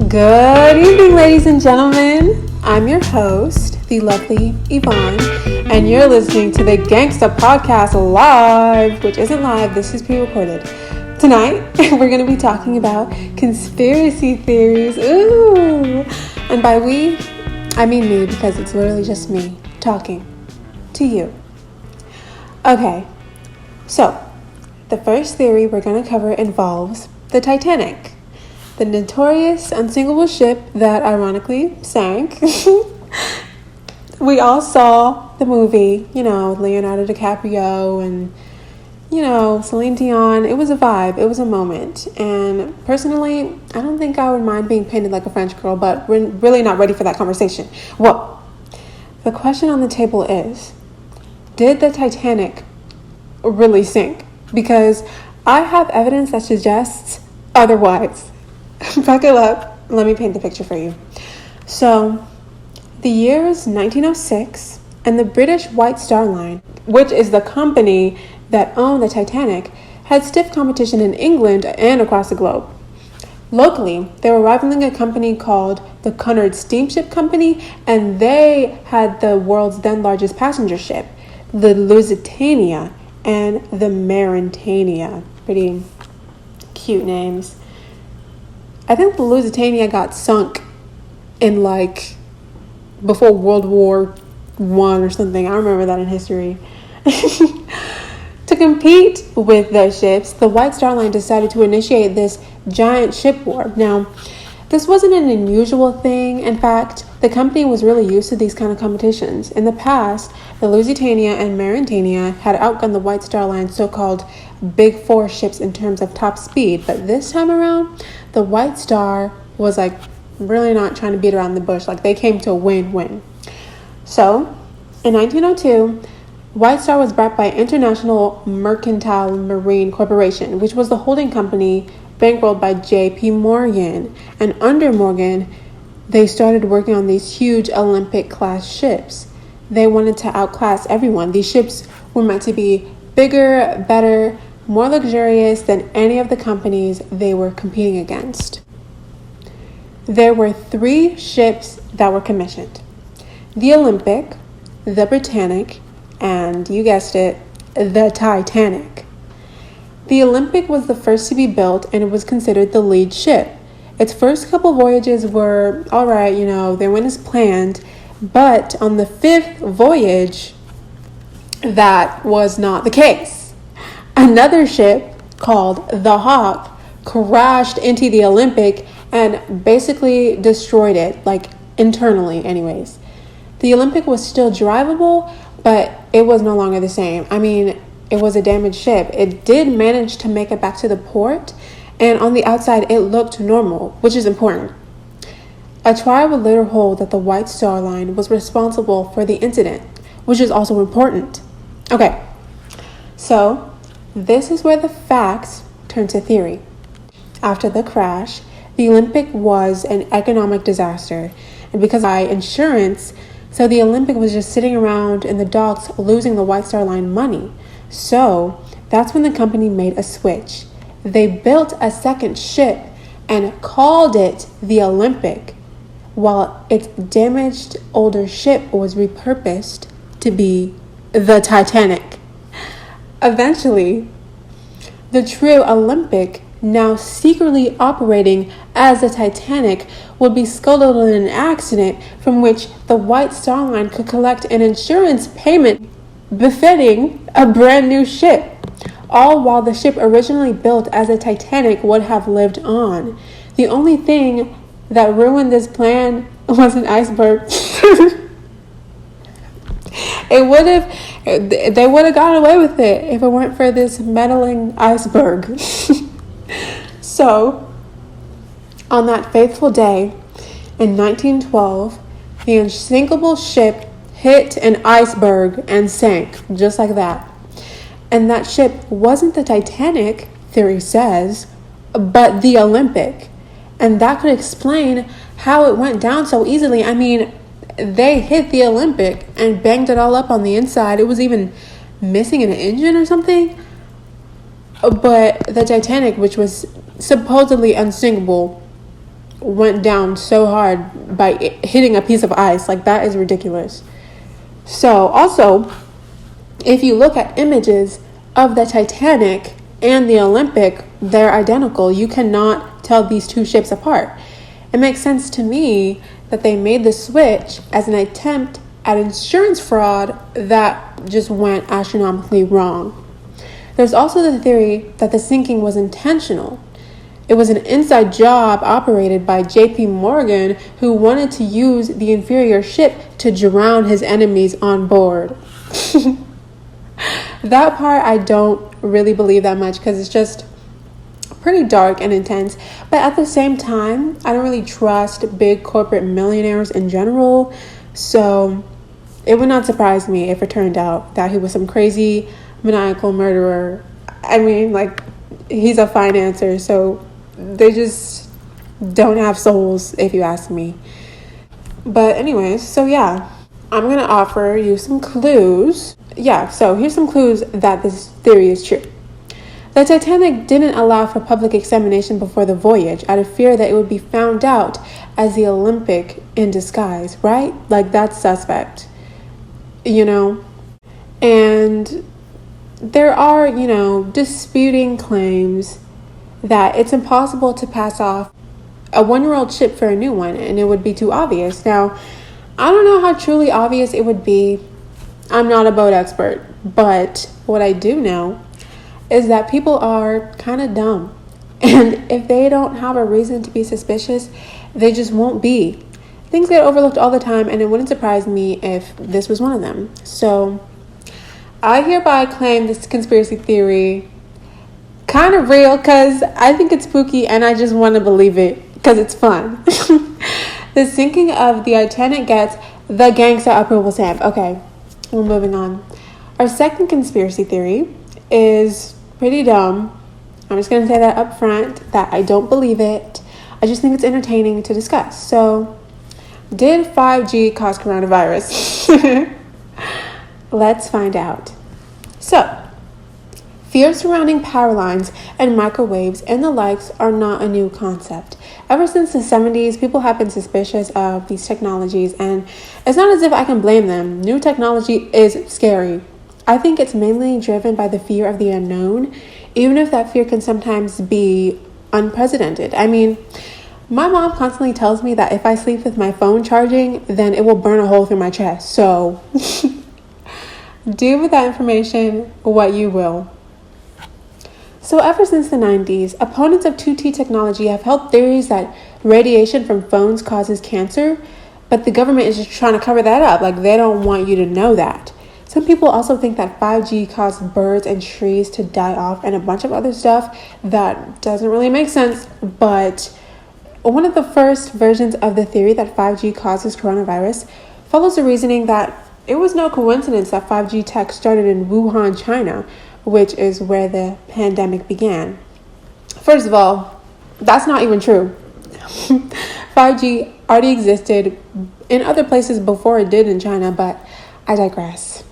Good evening, ladies and gentlemen. I'm your host, the lovely Yvonne, and you're listening to the Gangsta podcast live, which isn't live, this is pre-recorded. Tonight, we're going to be talking about conspiracy theories. Ooh! And by we, I mean me, because it's literally just me talking to you. Okay, so the first theory we're going to cover involves the Titanic. The notorious unsinkable ship that ironically sank. We all saw the movie, Leonardo DiCaprio and, Celine Dion. It was a vibe. It was a moment. And personally, I don't think I would mind being painted like a French girl, but we're really not ready for that conversation. Well, the question on the table is, did the Titanic really sink? Because I have evidence that suggests otherwise. Buckle up. Let me paint the picture for you. So, the year is 1906, and the British White Star Line, which is the company that owned the Titanic, had stiff competition in England and across the globe. Locally, they were rivaling a company called the Cunard Steamship Company, and they had the world's then largest passenger ship, the Lusitania and the Mauretania. Pretty cute names. I think the Lusitania got sunk in before World War I or something. I remember that in history. To compete with those ships, the White Star Line decided to initiate this giant ship war. Now, this wasn't an unusual thing. In fact, the company was really used to these kind of competitions. In the past, the Lusitania and Mauretania had outgunned the White Star Line's so-called Big Four ships in terms of top speed. But this time around, the White Star was really not trying to beat around the bush. They came to win. So, in 1902, White Star was bought by International Mercantile Marine Corporation, which was the holding company bankrolled by J.P. Morgan. And under Morgan, they started working on these huge Olympic-class ships. They wanted to outclass everyone. These ships were meant to be bigger, better, more luxurious than any of the companies they were competing against. There were 3 ships that were commissioned: the Olympic, the Britannic, and you guessed it, the Titanic. The Olympic was the first to be built, and it was considered the lead ship. Its first couple voyages were all right, they went as planned, but on the 5th voyage, that was not the case. Another ship called the Hawk crashed into the Olympic and basically destroyed it, internally anyways. The Olympic was still drivable, but it was no longer the same. It was a damaged ship. It did manage to make it back to the port, and on the outside it looked normal, which is important. A trial would later hold that the White Star Line was responsible for the incident, which is also important. Okay, so this is where the facts turn to theory. After the crash, the Olympic was an economic disaster, and because of insurance, so the Olympic was just sitting around in the docks losing the White Star Line money. So that's when the company made a switch. They built a second ship and called it the Olympic, while its damaged older ship was repurposed to be the Titanic. Eventually, the true Olympic, now secretly operating as the Titanic, would be scuttled in an accident from which the White Star Line could collect an insurance payment befitting a brand new ship, all while the ship originally built as a Titanic would have lived on. The only thing that ruined this plan was an iceberg. They would have gotten away with it if it weren't for this meddling iceberg. So, on that fateful day in 1912, the unsinkable ship hit an iceberg and sank, just like that. And that ship wasn't the Titanic, theory says, but the Olympic. And that could explain how it went down so easily. They hit the Olympic and banged it all up on the inside. It was even missing an engine or something. But the Titanic, which was supposedly unsinkable, went down so hard by hitting a piece of ice. Like, that is ridiculous. So also, if you look at images of the Titanic and the Olympic, they're identical. You cannot tell these two ships apart. It makes sense to me that they made the switch as an attempt at insurance fraud that just went astronomically wrong. There's also the theory that the sinking was intentional. It was an inside job operated by JP Morgan, who wanted to use the inferior ship to drown his enemies on board. That part I don't really believe that much, because it's just pretty dark and intense. But at the same time, I don't really trust big corporate millionaires in general. So it would not surprise me if it turned out that he was some crazy maniacal murderer. I mean, like, he's a financer, so they just don't have souls, if you ask me. But anyways, so yeah, I'm going to offer you some clues. Yeah, so here's some clues that this theory is true. The Titanic didn't allow for public examination before the voyage out of fear that it would be found out as the Olympic in disguise, right? Like, that's suspect, you know? And there are, disputing claims that it's impossible to pass off a 1-year-old ship for a new one, and it would be too obvious. Now, I don't know how truly obvious it would be. I'm not a boat expert, but what I do know is that people are kind of dumb. And if they don't have a reason to be suspicious, they just won't be. Things get overlooked all the time, and it wouldn't surprise me if this was one of them. So I hereby claim this conspiracy theory kind of real, because I think it's spooky and I just want to believe it because it's fun. The sinking of the Titanic gets the Gangsta approval stamp. Okay, we're moving on. Our second conspiracy theory is pretty dumb. I'm just going to say that up front, that I don't believe it. I just think it's entertaining to discuss. So, did 5G cause coronavirus? Let's find out. So, fear surrounding power lines and microwaves and the likes are not a new concept. Ever since the 70s, people have been suspicious of these technologies, and it's not as if I can blame them. New technology is scary. I think it's mainly driven by the fear of the unknown, even if that fear can sometimes be unprecedented. I mean, my mom constantly tells me that if I sleep with my phone charging, then it will burn a hole through my chest. So do with that information what you will. So ever since the 90s, opponents of 2T technology have held theories that radiation from phones causes cancer, but the government is just trying to cover that up. Like, they don't want you to know that. Some people also think that 5G caused birds and trees to die off and a bunch of other stuff that doesn't really make sense. But one of the first versions of the theory that 5G causes coronavirus follows the reasoning that it was no coincidence that 5G tech started in Wuhan, China, which is where the pandemic began. First of all, that's not even true. 5G already existed in other places before it did in China, but I digress.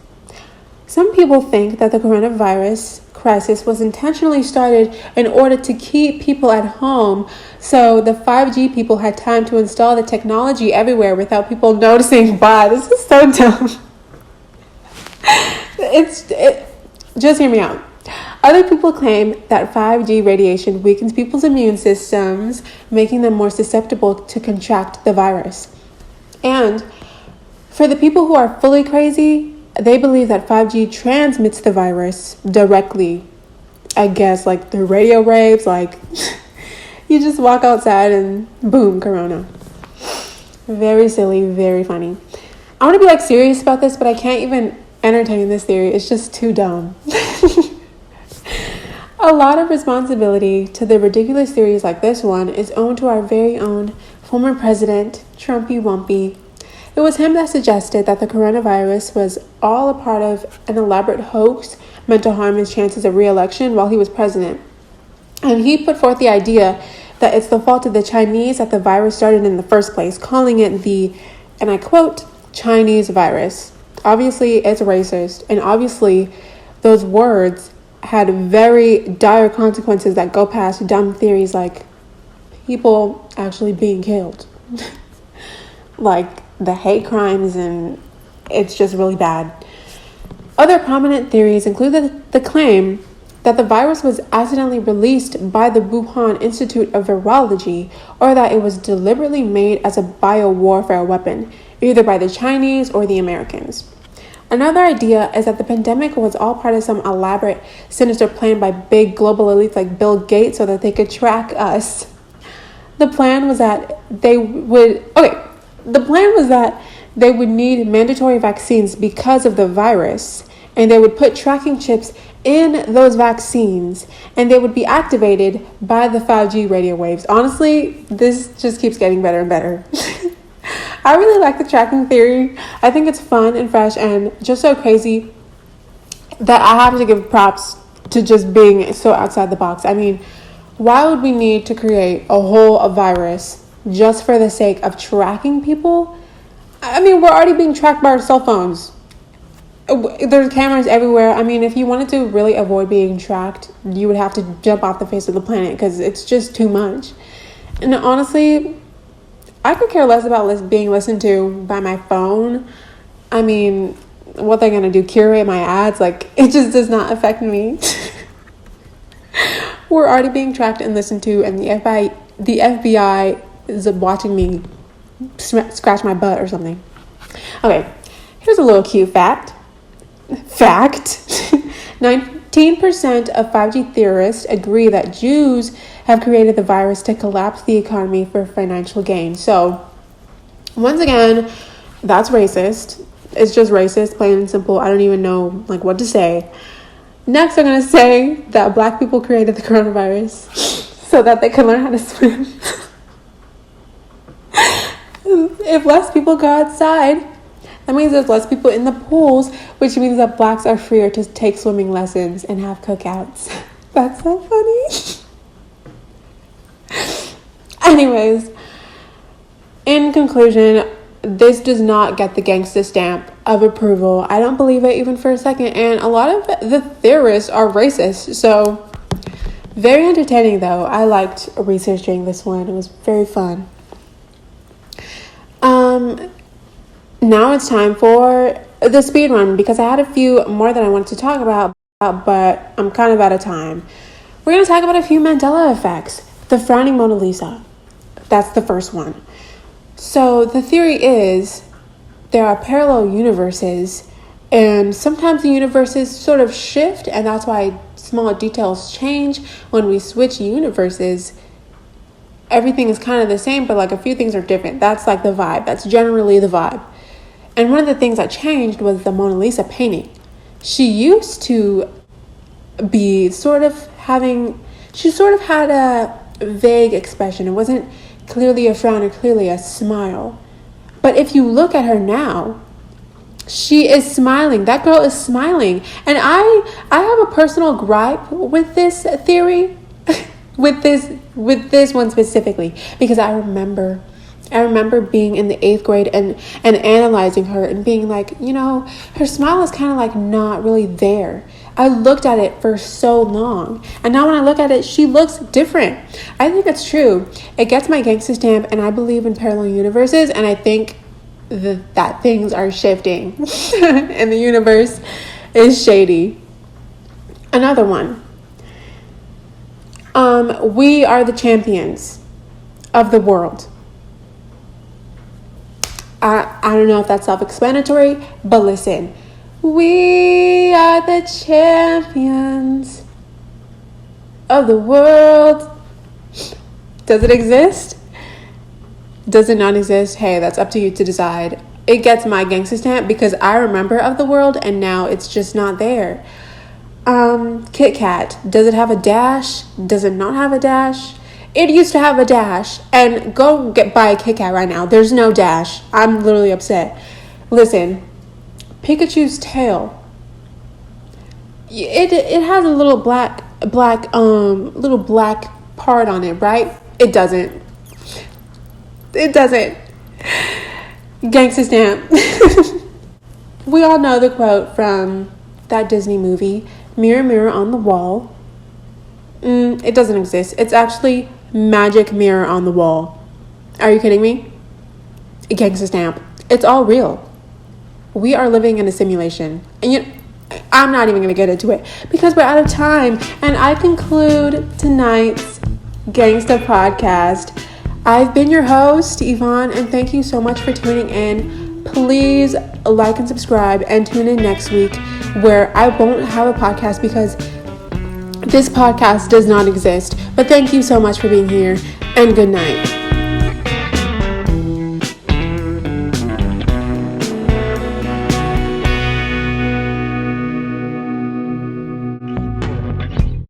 Some people think that the coronavirus crisis was intentionally started in order to keep people at home, so the 5G people had time to install the technology everywhere without people noticing. Wow, this is so dumb. Just hear me out. Other people claim that 5G radiation weakens people's immune systems, making them more susceptible to contract the virus. And for the people who are fully crazy, they believe that 5G transmits the virus directly. I guess, like, through radio waves, like, you just walk outside and boom, corona. Very silly, very funny. I want to be, like, serious about this, but I can't even entertain this theory. It's just too dumb. A lot of responsibility to the ridiculous theories like this one is owed to our very own former president, Trumpy Wumpy. It was him that suggested that the coronavirus was all a part of an elaborate hoax meant to harm his chances of re-election while he was president. And he put forth the idea that it's the fault of the Chinese that the virus started in the first place, calling it the, and I quote, Chinese virus. Obviously, it's racist, and obviously those words had very dire consequences that go past dumb theories like people actually being killed. Like the hate crimes, and it's just really bad. Other prominent theories include the claim that the virus was accidentally released by the Wuhan Institute of Virology, or that it was deliberately made as a biowarfare weapon, either by the Chinese or the Americans. Another idea is that the pandemic was all part of some elaborate, sinister plan by big global elites like Bill Gates so that they could track us. The plan was that they would need mandatory vaccines because of the virus, and they would put tracking chips in those vaccines, and they would be activated by the 5G radio waves. Honestly, this just keeps getting better and better. I really like the tracking theory. I think it's fun and fresh and just so crazy that I have to give props to just being so outside the box. I mean, why would we need to create a virus just for the sake of tracking people? I mean, we're already being tracked by our cell phones. There's cameras everywhere. I mean, if you wanted to really avoid being tracked, you would have to jump off the face of the planet because it's just too much. And honestly, I could care less about being listened to by my phone. I mean, what they're going to do, curate my ads? Like, it just does not affect me. We're already being tracked and listened to, and the FBI is watching me scratch my butt or something. Okay, here's a little cute fact. 19% of 5G theorists agree that Jews have created the virus to collapse the economy for financial gain. So, once again, that's racist. It's just racist, plain and simple. I don't even know what to say. Next, I'm going to say that black people created the coronavirus so that they can learn how to swim. If less people go outside, that means there's less people in the pools, which means that blacks are freer to take swimming lessons and have cookouts. That's so funny. Anyways, in conclusion, this does not get the gangsta stamp of approval. I don't believe it even for a second. And a lot of the theorists are racist. So, very entertaining though. I liked researching this one. It was very fun. Now it's time for the speed run because I had a few more that I wanted to talk about, but I'm kind of out of time. We're going to talk about a few Mandela effects. The frowning Mona Lisa. That's the first one. So the theory is there are parallel universes, and sometimes the universes sort of shift, and that's why small details change. When we switch universes, everything is kind of the same, but a few things are different. That's the vibe. That's generally the vibe. And one of the things that changed was the Mona Lisa painting. She used to be she sort of had a vague expression. It wasn't clearly a frown or clearly a smile. But if you look at her now, she is smiling. That girl is smiling. And I have a personal gripe with this theory, with this one specifically, because I remember being in the 8th grade and analyzing her and being her smile is kind of not really there. I looked at it for so long, and now when I look at it, she looks different. I think it's true. It gets my gangsta stamp, and I believe in parallel universes, and I think that things are shifting and the universe is shady. Another one. We are the champions of the world. I don't know if that's self-explanatory, but listen. We are the champions of the world. Does it exist? Does it not exist? Hey, that's up to you to decide. It gets my gangsta stamp because I remember of the world and now it's just not there. Kit Kat. Does it have a dash? Does it not have a dash? It used to have a dash, and go buy a Kit Kat right now. There's no dash. I'm literally upset. Listen, Pikachu's tail. It has a little black part on it, right? It doesn't. Gangsta stamp. We all know the quote from that Disney movie, "Mirror, mirror on the wall." It doesn't exist. It's actually magic mirror on the wall. Are you kidding me? A gangsta stamp. It's all real. We are living in a simulation. And I'm not even going to get into it because we're out of time. And I conclude tonight's Gangsta podcast. I've been your host, Yvonne, and thank you so much for tuning in. Please like and subscribe and tune in next week where I won't have a podcast because this podcast does not exist. But thank you so much for being here and good night.